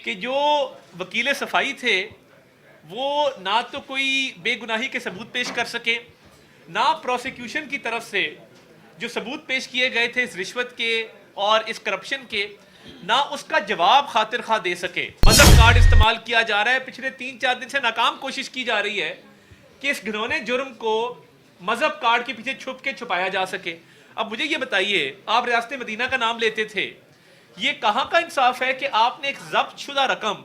کہ جو وکیل صفائی تھے وہ نہ تو کوئی بے گناہی کے ثبوت پیش کر سکے، نہ پروسیکیوشن کی طرف سے جو ثبوت پیش کیے گئے تھے اس رشوت کے اور اس کرپشن کے، نہ اس کا جواب خاطر خواہ دے سکے۔ مذہب کارڈ استعمال کیا جا رہا ہے، پچھلے 3-4 دن سے ناکام کوشش کی جا رہی ہے کہ اس گھنونے جرم کو مذہب کارڈ کے پیچھے چھپ کے چھپایا جا سکے۔ اب مجھے یہ بتائیے، آپ ریاست مدینہ کا نام لیتے تھے، یہ کہاں کا انصاف ہے کہ آپ نے ایک ضبط شدہ رقم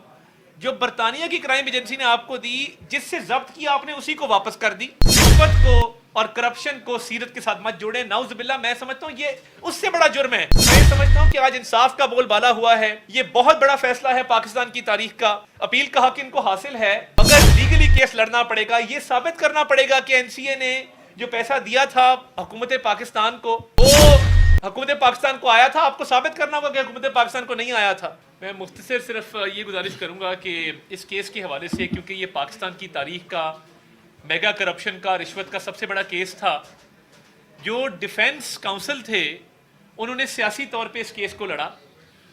جو برطانیہ کی کرائم ایجنسی نے آپ کو دی، جس سے ضبط کیا آپ نے اسی کو واپس کر دی؟ رشوت کو اور کرپشن کو سیرت کے ساتھ مت جوڑیں، نعوذ باللہ۔ میں سمجھتا ہوں یہ اس سے بڑا جرم ہے۔ میں سمجھتا ہوں کہ آج انصاف کا بول بالا ہوا ہے، یہ بہت بڑا فیصلہ ہے پاکستان کی تاریخ کا۔ اپیل کا حق ان کو حاصل ہے، مگر لیگلی کیس لڑنا پڑے گا، یہ ثابت کرنا پڑے گا کہ این سی اے نے جو پیسہ دیا تھا حکومت پاکستان کو، وہ حکومت پاکستان کو آیا تھا۔ آپ کو ثابت کرنا ہوگا کہ حکومت پاکستان کو نہیں آیا تھا۔ میں مختصر صرف یہ گزارش کروں گا کہ اس کیس کے حوالے سے، کیونکہ یہ پاکستان کی تاریخ کا میگا کرپشن کا، رشوت کا سب سے بڑا کیس تھا، جو ڈیفنس کاؤنسل تھے انہوں نے سیاسی طور پہ اس کیس کو لڑا،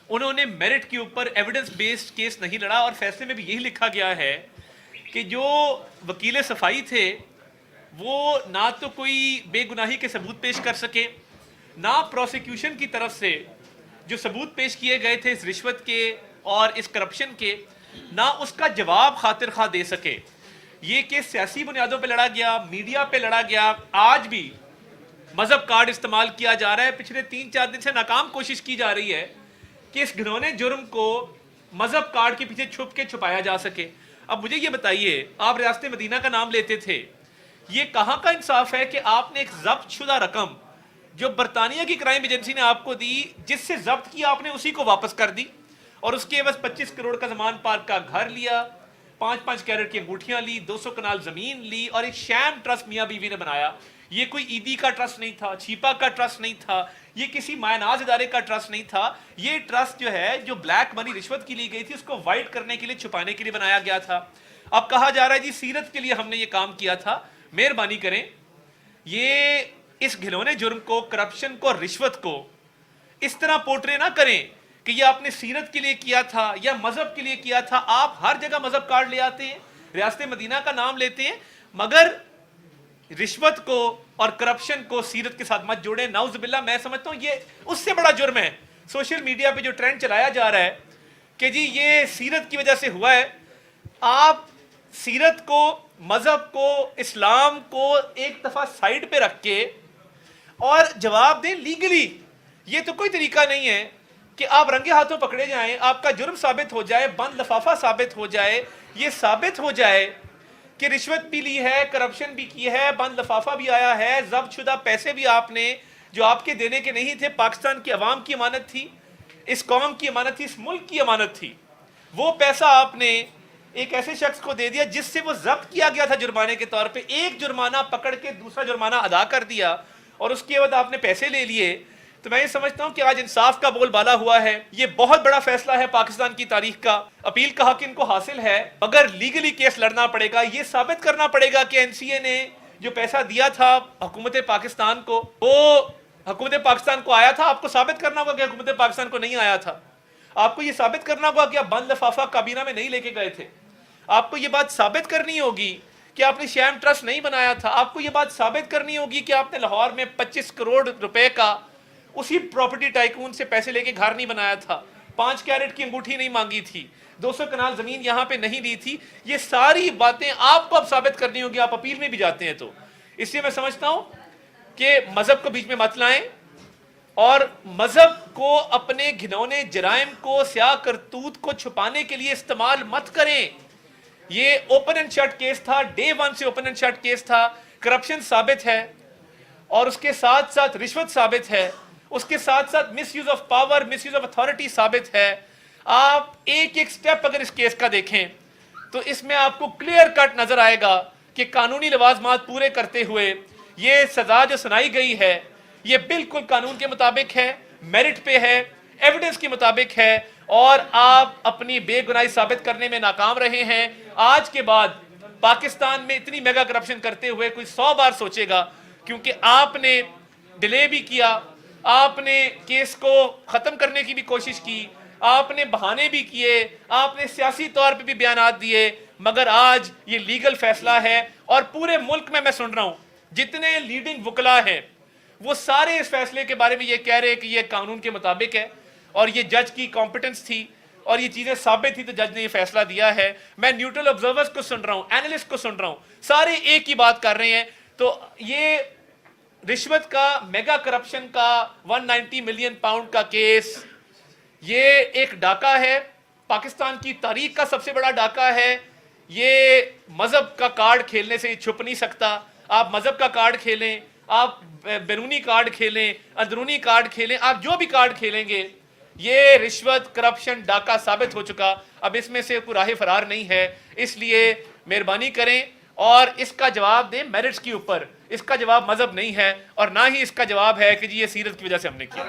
انہوں نے میرٹ کے اوپر ایویڈنس بیسڈ کیس نہیں لڑا، اور فیصلے میں بھی یہی لکھا گیا ہے کہ جو وکیل صفائی تھے وہ نہ تو کوئی بے گناہی کے ثبوت پیش کر سکے، نہ پروسیکیوشن کی طرف سے جو ثبوت پیش کیے گئے تھے اس رشوت کے اور اس کرپشن کے، نہ اس کا جواب خاطر خواہ دے سکے۔ یہ کیس سیاسی بنیادوں پہ لڑا گیا، میڈیا پہ لڑا گیا، آج بھی مذہب کارڈ استعمال کیا جا رہا ہے۔ پچھلے 3-4 دن سے ناکام کوشش کی جا رہی ہے کہ اس گھنونے جرم کو مذہب کارڈ کے پیچھے چھپ کے چھپایا جا سکے۔ اب مجھے یہ بتائیے، آپ ریاست مدینہ کا نام لیتے تھے، یہ کہاں کا انصاف ہے کہ آپ نے ایک ضبط شدہ رقم جو برطانیہ کی کرائم ایجنسی نے آپ کو دی، جس سے ضبط کیا آپ نے اسی کو واپس کر دی، اور اس کے عوض 25 کروڑ کا زمان پارک کا گھر لیا، 5-5 کیرٹ کی انگوٹھیاں لی، 200 کنال زمین لی، اور ایک شام ٹرسٹ میاں بیوی نے بنایا۔ یہ کوئی عیدی کا ٹرسٹ نہیں تھا، چھیپا کا ٹرسٹ نہیں تھا، یہ کسی مائناز ادارے کا ٹرسٹ نہیں تھا۔ یہ ٹرسٹ جو ہے، جو بلیک منی رشوت کی لی گئی تھی، اس کو وائٹ کرنے کے لیے، چھپانے کے لیے بنایا گیا تھا۔ اب کہا جا رہا ہے جی سیرت کے لیے ہم نے یہ کام کیا تھا۔ مہربانی کریں، یہ اس گھنونے جرم کو، کرپشن کو اور رشوت کو اس طرح پورٹرے نہ کریں کہ یہ آپ نے سیرت کے لیے کیا تھا یا مذہب کے لیے کیا تھا۔ آپ ہر جگہ مذہب کارڈ لے آتے ہیں، ریاست مدینہ کا نام لیتے ہیں، مگر رشوت کو اور کرپشن کو سیرت کے ساتھ مت جوڑیں، نعوذ باللہ۔ میں سمجھتا ہوں یہ اس سے بڑا جرم ہے۔ سوشل میڈیا پہ جو ٹرینڈ چلایا جا رہا ہے کہ جی یہ سیرت کی وجہ سے ہوا ہے، آپ سیرت کو، مذہب کو، اسلام کو ایک دفعہ سائیڈ پہ رکھ کے اور جواب دیں لیگلی۔ یہ تو کوئی طریقہ نہیں ہے کہ آپ رنگے ہاتھوں پکڑے جائیں، آپ کا جرم ثابت ہو جائے، بند لفافہ ثابت ہو جائے، یہ ثابت ہو جائے کہ رشوت بھی لی ہے، کرپشن بھی کی ہے، بند لفافہ بھی آیا ہے، ضبط شدہ پیسے بھی آپ نے جو آپ کے دینے کے نہیں تھے، پاکستان کی عوام کی امانت تھی، اس قوم کی امانت تھی، اس ملک کی امانت تھی، وہ پیسہ آپ نے ایک ایسے شخص کو دے دیا جس سے وہ ضبط کیا گیا تھا جرمانے کے طور پہ، ایک جرمانہ پکڑ کے دوسرا جرمانہ ادا کر دیا، اور اس کے بعد آپ نے پیسے لے لیے۔ تو میں یہ سمجھتا ہوں کہ آج انصاف کا بول بالا ہوا ہے، یہ بہت بڑا فیصلہ ہے پاکستان کی تاریخ کا۔ اپیل کا حق ان کو حاصل ہے، مگر لیگلی کیس لڑنا پڑے گا، یہ ثابت کرنا پڑے گا کہ این سی اے نے جو پیسہ دیا تھا حکومت پاکستان کو، وہ حکومت پاکستان کو آیا تھا۔ آپ کو ثابت کرنا ہوگا کہ حکومت پاکستان کو نہیں آیا تھا۔ آپ کو یہ ثابت کرنا ہوگا کہ آپ بند لفافہ کابینہ میں نہیں لے کے گئے تھے۔ آپ کو یہ بات ثابت کرنی ہوگی کہ آپ نے شام ٹرسٹ نہیں بنایا تھا۔ آپ کو یہ بات ثابت کرنی ہوگی کہ آپ نے لاہور میں 25 کروڑ روپے کا اسی پراپرٹی ٹائکون سے پیسے لے کے گھر نہیں بنایا تھا، 5 کیرٹ کی انگوٹھی نہیں مانگی تھی، 200 کنال زمین یہاں پہ نہیں دی تھی۔ یہ ساری باتیں آپ کو اب ثابت کرنی ہوگی، آپ اپیل میں بھی جاتے ہیں تو۔ اس لیے میں سمجھتا ہوں کہ مذہب کو بیچ میں مت لائیں، اور مذہب کو اپنے گھنونے جرائم کو، سیاہ کرتوت کو چھپانے کے لیے استعمال مت کریں۔ یہ اوپن اینڈ شٹ کیس تھا، ڈے 1 سے اوپن اینڈ شٹ کیس تھا۔ کرپشن ثابت ہے، اور اس کے ساتھ ساتھ رشوت ثابت ہے، اس کے ساتھ ساتھ misuse of power, misuse of authority ثابت ہے۔ آپ ایک ایک سٹیپ اگر اس کیس کا دیکھیں تو اس میں آپ کو کلیئر کٹ نظر آئے گا کہ قانونی لوازمات پورے کرتے ہوئے یہ سزا جو سنائی گئی ہے یہ بالکل قانون کے مطابق ہے، میرٹ پہ ہے، ایویڈنس کے مطابق ہے، اور آپ اپنی بے گناہی ثابت کرنے میں ناکام رہے ہیں۔ آج کے بعد پاکستان میں اتنی میگا کرپشن کرتے ہوئے کوئی 100 بار سوچے گا، کیونکہ آپ نے ڈیلے بھی کیا، آپ نے کیس کو ختم کرنے کی بھی کوشش کی، آپ نے بہانے بھی کیے, آپ نے سیاسی طور پہ بھی بیانات دیے, مگر آج یہ لیگل فیصلہ ہے اور پورے ملک میں سن رہا ہوں جتنے لیڈنگ وکلا ہیں وہ سارے اس فیصلے کے بارے میں یہ کہہ رہے ہیں کہ یہ قانون کے مطابق ہے اور یہ جج کی کمپٹنس تھی اور یہ چیزیں ثابت تھی تو جج نے یہ فیصلہ دیا ہے. میں نیوٹرل آبزرورز کو سن رہا ہوں, اینالسٹ کو سن رہا ہوں, سارے ایک ہی بات کر رہے ہیں. تو یہ رشوت کا, میگا کرپشن کا 190 ملین پاؤنڈ کا کیس, یہ ایک ڈاکہ ہے, پاکستان کی تاریخ کا سب سے بڑا ڈاکہ ہے. یہ مذہب کا کارڈ کھیلنے سے چھپ نہیں سکتا. آپ مذہب کا کارڈ کھیلیں, آپ بیرونی کارڈ کھیلیں, اندرونی کارڈ کھیلیں, آپ جو بھی کارڈ کھیلیں گے یہ رشوت, کرپشن, ڈاکہ ثابت ہو چکا. اب اس میں سے کوئی راہ فرار نہیں ہے. اس لیے مہربانی کریں اور اس کا جواب دیں میرٹس کے اوپر. اس کا جواب مذہب نہیں ہے اور نہ ہی اس کا جواب ہے کہ جی یہ سیرت کی وجہ سے ہم نے کیا.